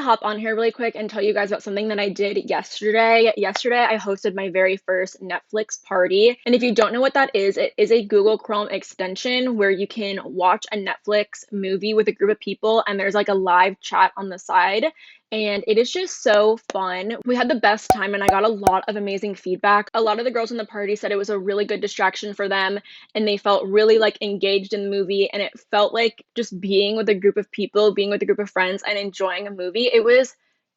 to hop on here really quick and tell you guys about something that I did yesterday. Yesterday, I hosted my very first Netflix party. And if you don't know what that is, it is a Google Chrome extension where you can watch a Netflix movie with a group of people and there's like a live chat on the side. And it is just so fun. We had the best time and I got a lot of amazing feedback. A lot of the girls in the party said it was a really good distraction for them and they felt really like engaged in the movie, and it felt like just being with a group of people, being with a group of friends and enjoying a movie. It was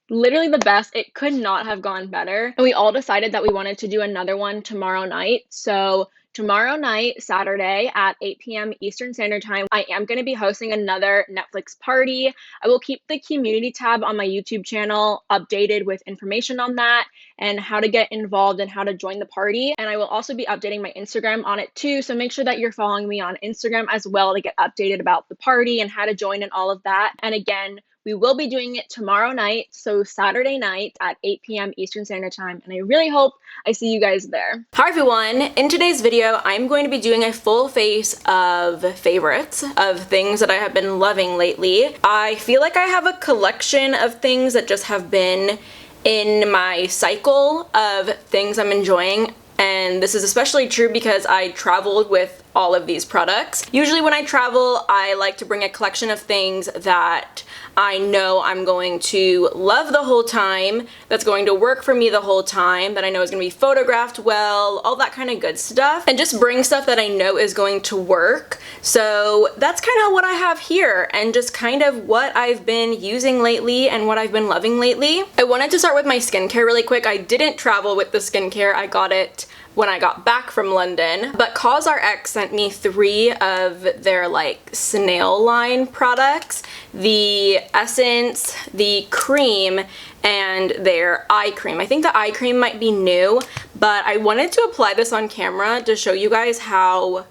literally the best. It could not have gone better. And we all decided that we wanted to do another one tomorrow night. So tomorrow night, Saturday at 8 p.m. Eastern Standard Time, I am going to be hosting another Netflix party. I will keep the community tab on my YouTube channel updated with information on that and how to get involved and how to join the party. And I will also be updating my Instagram on it too. So make sure that you're following me on Instagram as well to get updated about the party and how to join and all of that. And again, we will be doing it tomorrow night, so Saturday night at 8 p.m. Eastern Standard Time, and I really hope I see you guys there. Hi everyone! In today's video, I'm going to be doing a full face of favorites, of things that I have been loving lately. I feel like I have a collection of things that just have been in my cycle of things I'm enjoying. And this is especially true because I traveled with all of these products. Usually when I travel, I like to bring a collection of things that I know I'm going to love the whole time, that's going to work for me the whole time, that I know is going to be photographed well, all that kind of good stuff, and just bring stuff that I know is going to work. So that's kind of what I have here, and just kind of what I've been using lately and what I've been loving lately. I wanted to start with my skincare really quick. I didn't travel with the skincare. I got it when I got back from London, but cosrx sent me 3 of their like snail line products, the essence, the cream, and their eye cream. I think the eye cream might be new, but I wanted to apply this on camera to show you guys how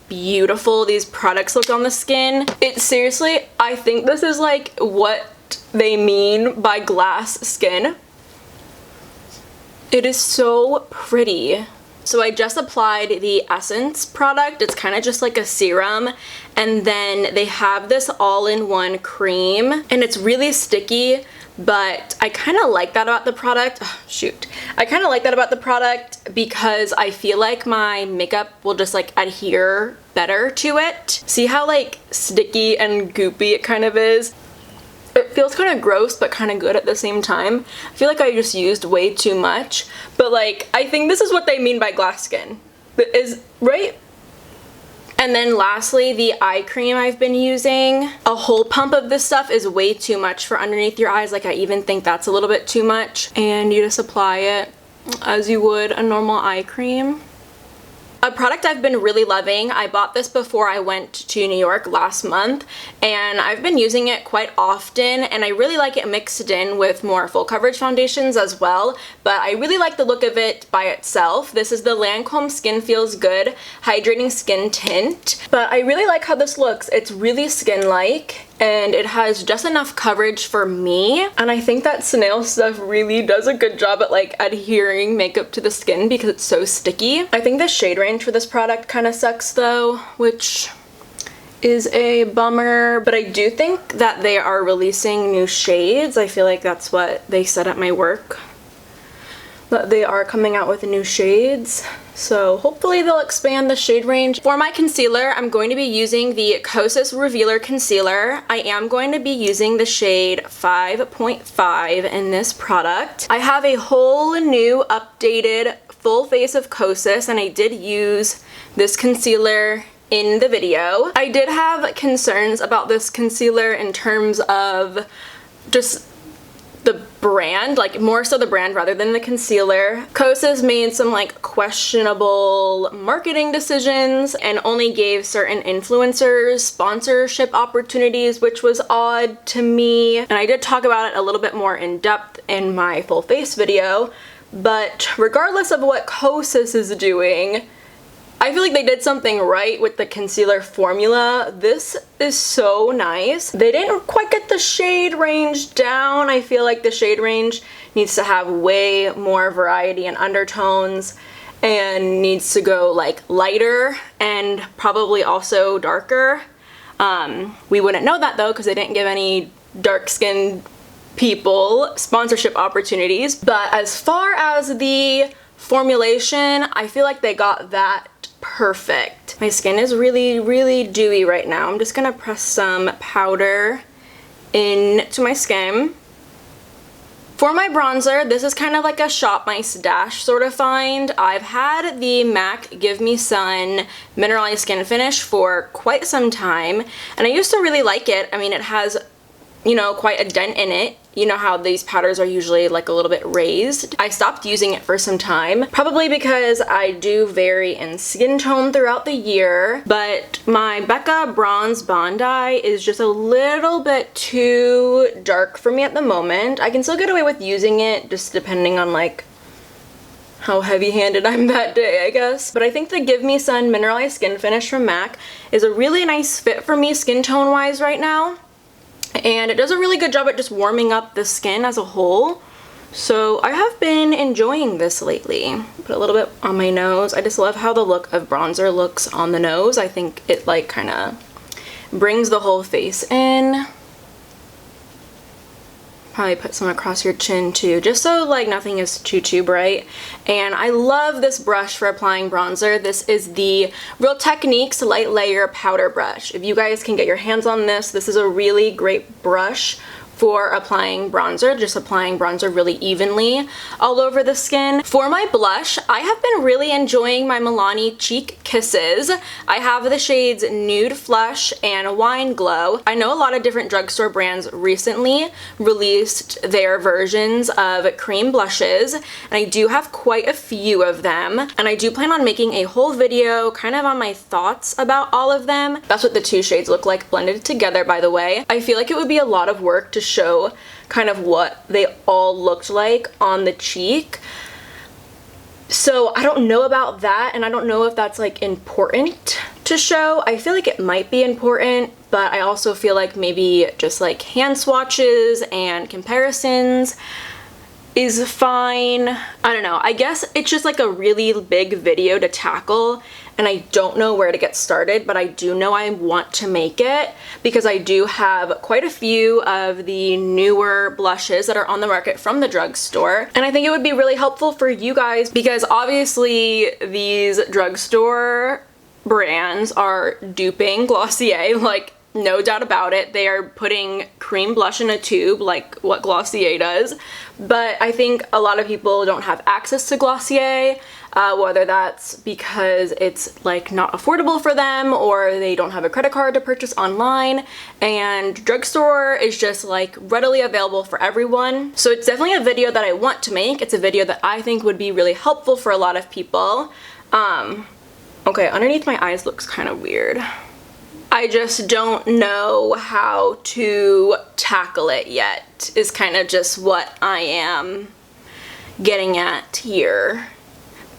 beautiful these products look on the skin. It seriously, I think this is like what they mean by glass skin. It is so pretty. So I just applied the Essence product. It's kind of just like a serum, and then they have this all-in-one cream, and it's really sticky, but I kind of like that about the product. Oh, shoot. I kind of like that about the product because I feel like my makeup will just like adhere better to it. See how like sticky and goopy it kind of is? It feels kind of gross but kind of good at the same time. I feel like I just used way too much, but like I think this is what they mean by glass skin. Is right? And then lastly, the eye cream I've been using. A whole pump of this stuff is way too much for underneath your eyes. Like I even think that's a little bit too much. And you just apply it as you would a normal eye cream. A product I've been really loving, I bought this before I went to New York last month, and I've been using it quite often, and I really like it mixed in with more full coverage foundations as well, but I really like the look of it by itself. This is the Lancome Skin Feels Good Hydrating Skin Tint, but I really like how this looks. It's really skin-like, and it has just enough coverage for me, and I think that snail stuff really does a good job at like adhering makeup to the skin because it's so sticky. I think the shade range for this product kind of sucks though, which is a bummer, but I do think that they are releasing new shades. I feel like that's what they said at my work, that they are coming out with new shades. So hopefully they'll expand the shade range. For my concealer, I'm going to be using the Kosas Revealer Concealer. I am going to be using the shade 5.5 in this product. I have a whole new updated full face of Kosas, and I did use this concealer in the video. I did have concerns about this concealer in terms of just the brand, like more so the brand rather than the concealer. Kosas made some like questionable marketing decisions and only gave certain influencers sponsorship opportunities, which was odd to me. And I did talk about it a little bit more in depth in my full face video, but regardless of what Kosas is doing, I feel like they did something right with the concealer formula. This is so nice. They didn't quite get the shade range down. I feel like the shade range needs to have way more variety and undertones and needs to go like lighter and probably also darker. We wouldn't know that though because they didn't give any dark skin people sponsorship opportunities. But as far as the formulation, I feel like they got that perfect. My skin is really dewy right now. I'm just gonna press some powder into my skin. For my bronzer, this is kind of like a Shop My Stash sort of find. I've had the MAC Give Me Sun Mineralized Skin Finish for quite some time, and I used to really like it. I mean, it has, you know, quite a dent in it. You know how these powders are usually like a little bit raised. I stopped using it for some time, probably because I do vary in skin tone throughout the year, but my Becca Bronze Bondi is just a little bit too dark for me at the moment. I can still get away with using it, just depending on like how heavy-handed I'm that day, I guess. But I think the Give Me Sun Mineralized Skin Finish from MAC is a really nice fit for me skin tone-wise right now. And it does a really good job at just warming up the skin as a whole. So I have been enjoying this lately. Put a little bit on my nose. I just love how the look of bronzer looks on the nose. I think it like kind of brings the whole face in. Probably put some across your chin too, just so like nothing is too bright. And I love this brush for applying bronzer. This is the Real Techniques Light Layer Powder Brush. If you guys can get your hands on this, this is a really great brush for applying bronzer, just applying bronzer really evenly all over the skin. For my blush, I have been really enjoying my Milani Cheek Kisses. I have the shades Nude Flush and Wine Glow. I know a lot of different drugstore brands recently released their versions of cream blushes, and I do have quite a few of them, and I do plan on making a whole video kind of on my thoughts about all of them. That's what the two shades look like blended together, by the way. I feel like it would be a lot of work to show kind of what they all looked like on the cheek. So I don't know about that, and I don't know if that's like important to show. I feel like it might be important, but I also feel like maybe just like hand swatches and comparisons is fine. I don't know. I guess it's just like a really big video to tackle, and I don't know where to get started, but I do know I want to make it because I do have quite a few of the newer blushes that are on the market from the drugstore, and I think it would be really helpful for you guys because obviously these drugstore brands are duping Glossier, like no doubt about it. They are putting cream blush in a tube like what Glossier does, but I think a lot of people don't have access to Glossier, whether that's because it's like not affordable for them or they don't have a credit card to purchase online, and drugstore is just like readily available for everyone. So it's definitely a video that I want to make. It's a video that I think would be really helpful for a lot of people. Okay, underneath my eyes looks kind of weird. I just don't know how to tackle it yet, is kind of just what I am getting at here.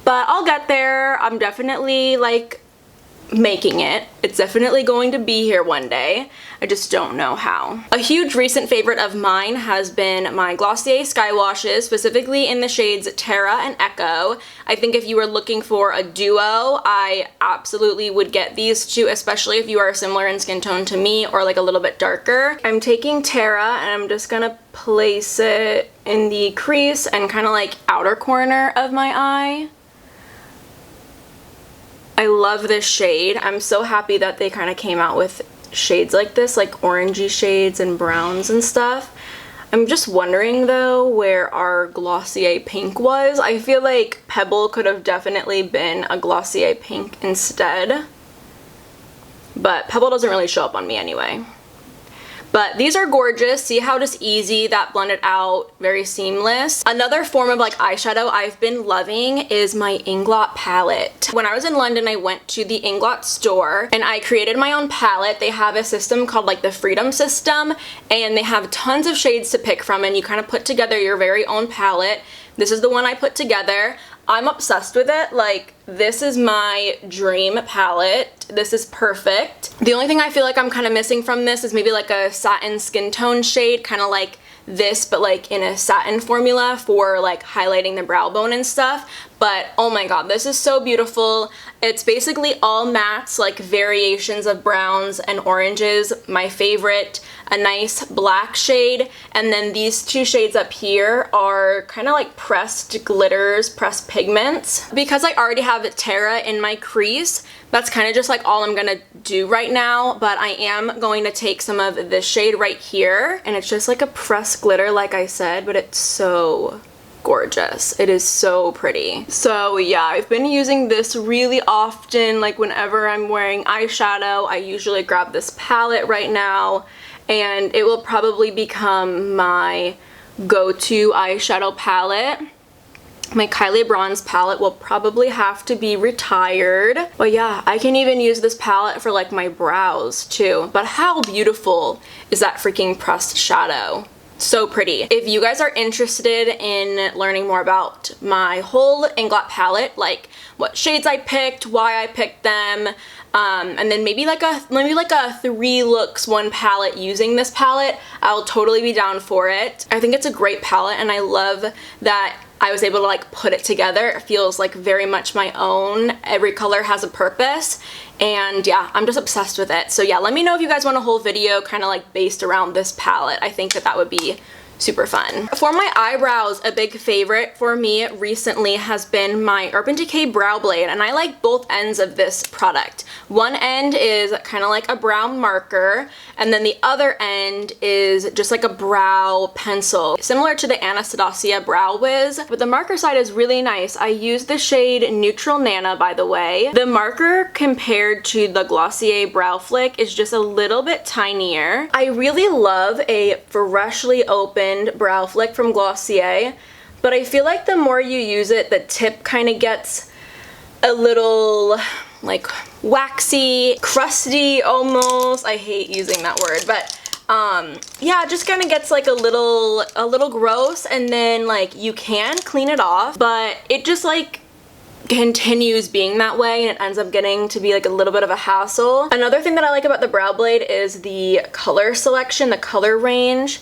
But I'll get there. I'm definitely like making it. It's definitely going to be here one day. I just don't know how. A huge recent favorite of mine has been my Glossier Skywashes, specifically in the shades Terra and Echo. I think if you were looking for a duo, I absolutely would get these two, especially if you are similar in skin tone to me or like a little bit darker. I'm taking Terra and I'm just gonna place it in the crease and kind of like outer corner of my eye. I love this shade. I'm so happy that they kind of came out with shades like this, like orangey shades and browns and stuff. I'm just wondering though where our Glossier pink was. I feel like Pebble could have definitely been a Glossier pink instead, but Pebble doesn't really show up on me anyway. But these are gorgeous. See how just easy that blended out, very seamless. Another form of like eyeshadow I've been loving is my inglot palette. When I was in London, I went to the inglot store and I created my own palette. They have a system called like the Freedom System, and they have tons of shades to pick from, and you kind of put together your very own palette. This is the one I put together. I'm obsessed with it. Like, this is my dream palette. This is perfect. The only thing I feel like I'm kind of missing from this is maybe like a satin skin tone shade, kind of like this, but like in a satin formula for like highlighting the brow bone and stuff. But oh my god, this is so beautiful. It's basically all mattes, like variations of browns and oranges. My favorite a nice black shade, and then these two shades up here are kind of like pressed glitters, pressed pigments. Because I already have Terra in my crease, that's kind of just like all I'm gonna do right now, but I am going to take some of this shade right here, and it's just like a pressed glitter like I said, but it's so gorgeous. It is so pretty. So yeah, I've been using this really often, like whenever I'm wearing eyeshadow, I usually grab this palette right now, and it will probably become my go-to eyeshadow palette. My Kylie Bronze palette will probably have to be retired. But yeah, I can even use this palette for like my brows too. But how beautiful is that freaking pressed shadow? So pretty. If you guys are interested in learning more about my whole inglot palette, like what shades I picked, why I picked them, and then maybe like a 3 looks 1 palette using this palette, I'll totally be down for it. I think it's a great palette, and I love that I was able to like put it together. It feels like very much my own. Every color has a purpose, and yeah, I'm just obsessed with it. So yeah, let me know if you guys want a whole video kind of like based around this palette. I think that would be super fun. For my eyebrows, a big favorite for me recently has been my Urban Decay Brow Blade, and I like both ends of this product. One end is kind of like a brow marker, and then the other end is just like a brow pencil, similar to the Anastasia Brow Wiz, but the marker side is really nice. I use the shade Neutral Nana, by the way. The marker compared to the Glossier Brow Flick is just a little bit tinier. I really love a freshly opened brow flick from Glossier, but I feel like the more you use it, the tip kind of gets a little like waxy, crusty almost. I hate using that word, but yeah, it just kind of gets like a little gross, and then like you can clean it off, but it just like continues being that way, and it ends up getting to be like a little bit of a hassle. Another thing that I like about the brow blade is the color selection, the color range.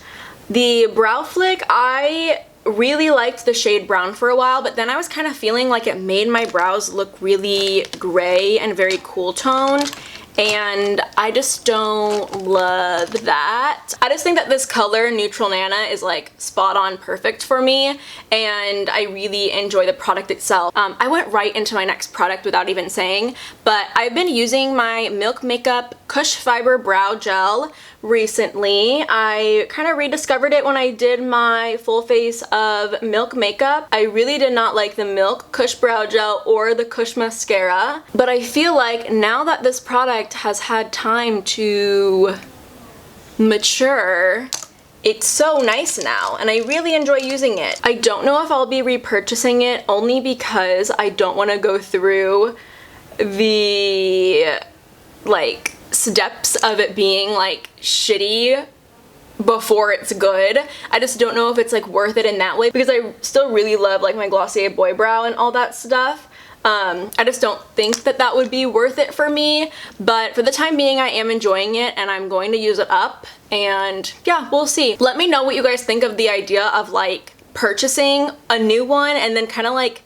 The brow flick, I really liked the shade brown for a while, but then I was kind of feeling like it made my brows look really gray and very cool toned, and I just don't love that. I just think that this color, Neutral Nana, is like spot on perfect for me, and I really enjoy the product itself. I went right into my next product without even saying, but I've been using my Milk Makeup Kush Fiber Brow Gel recently. I kind of rediscovered it when I did my full face of Milk makeup. I really did not like the Milk Kush Brow Gel or the Kush Mascara, but I feel like now that this product has had time to mature, it's so nice now, and I really enjoy using it. I don't know if I'll be repurchasing it, only because I don't want to go through the like steps of it being like shitty before it's good. I just don't know if it's like worth it in that way, because I still really love like my Glossier Boy Brow and all that stuff. I just don't think that that would be worth it for me, but for the time being I am enjoying it, and I'm going to use it up, and yeah, we'll see. Let me know what you guys think of the idea of like purchasing a new one and then kind of like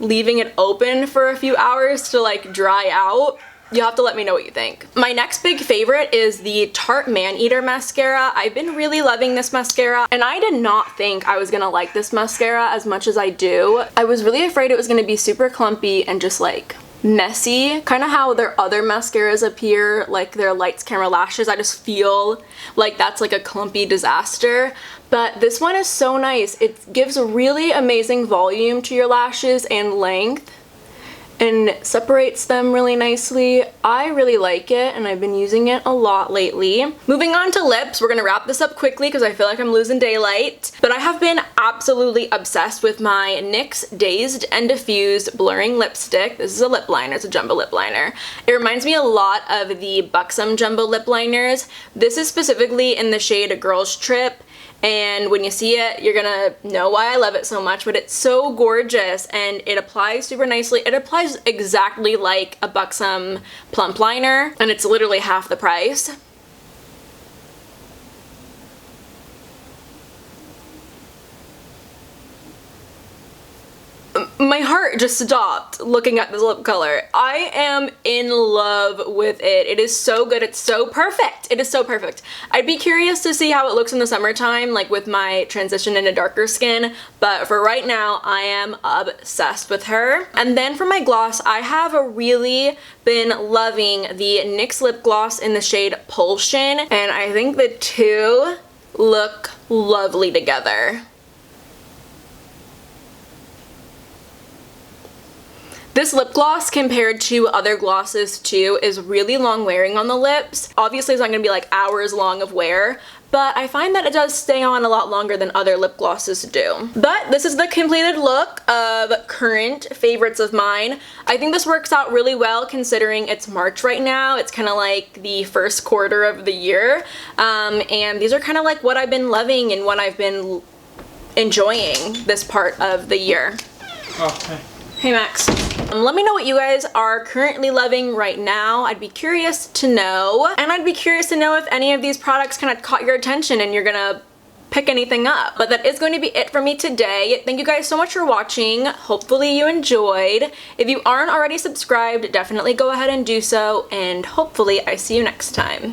leaving it open for a few hours to like dry out. You'll have to let me know what you think. My next big favorite is the Tarte Maneater mascara. I've been really loving this mascara, and I did not think I was gonna like this mascara as much as I do. I was really afraid it was gonna be super clumpy and just like messy, kind of how their other mascaras appear, like their Lights Camera Lashes. I just feel like that's like a clumpy disaster, but this one is so nice. It gives a really amazing volume to your lashes and length, and separates them really nicely. I really like it, and I've been using it a lot lately. Moving on to lips, we're gonna wrap this up quickly because I feel like I'm losing daylight, but I have been absolutely obsessed with my NYX Dazed and Diffused Blurring Lipstick. This is a lip liner, it's a jumbo lip liner. It reminds me a lot of the Buxom jumbo lip liners. This is specifically in the shade Girls Trip, and when you see it, you're gonna know why I love it so much, but it's so gorgeous, and it applies super nicely. It applies exactly like a Buxom plump liner, and it's literally half the price. My heart heart just stopped looking at this lip color. I am in love with it. It is so good. It's so perfect. It is so perfect. I'd be curious to see how it looks in the summertime, like with my transition into darker skin, but for right now, I am obsessed with her. And then for my gloss, I have really been loving the NYX lip gloss in the shade Pulsion, and I think the two look lovely together. This lip gloss, compared to other glosses too, is really long wearing on the lips. Obviously it's not going to be like hours long of wear, but I find that it does stay on a lot longer than other lip glosses do. But this is the completed look of current favorites of mine. I think this works out really well considering it's March right now. It's kind of like the first quarter of the year. And these are kind of like what I've been loving and what I've been enjoying this part of the year. Oh, hey. Hey Max. Let me know what you guys are currently loving right now. I'd be curious to know. And I'd be curious to know if any of these products kind of caught your attention and you're gonna pick anything up. But that is going to be it for me today. Thank you guys so much for watching. Hopefully you enjoyed. If you aren't already subscribed, definitely go ahead and do so. And hopefully I see you next time.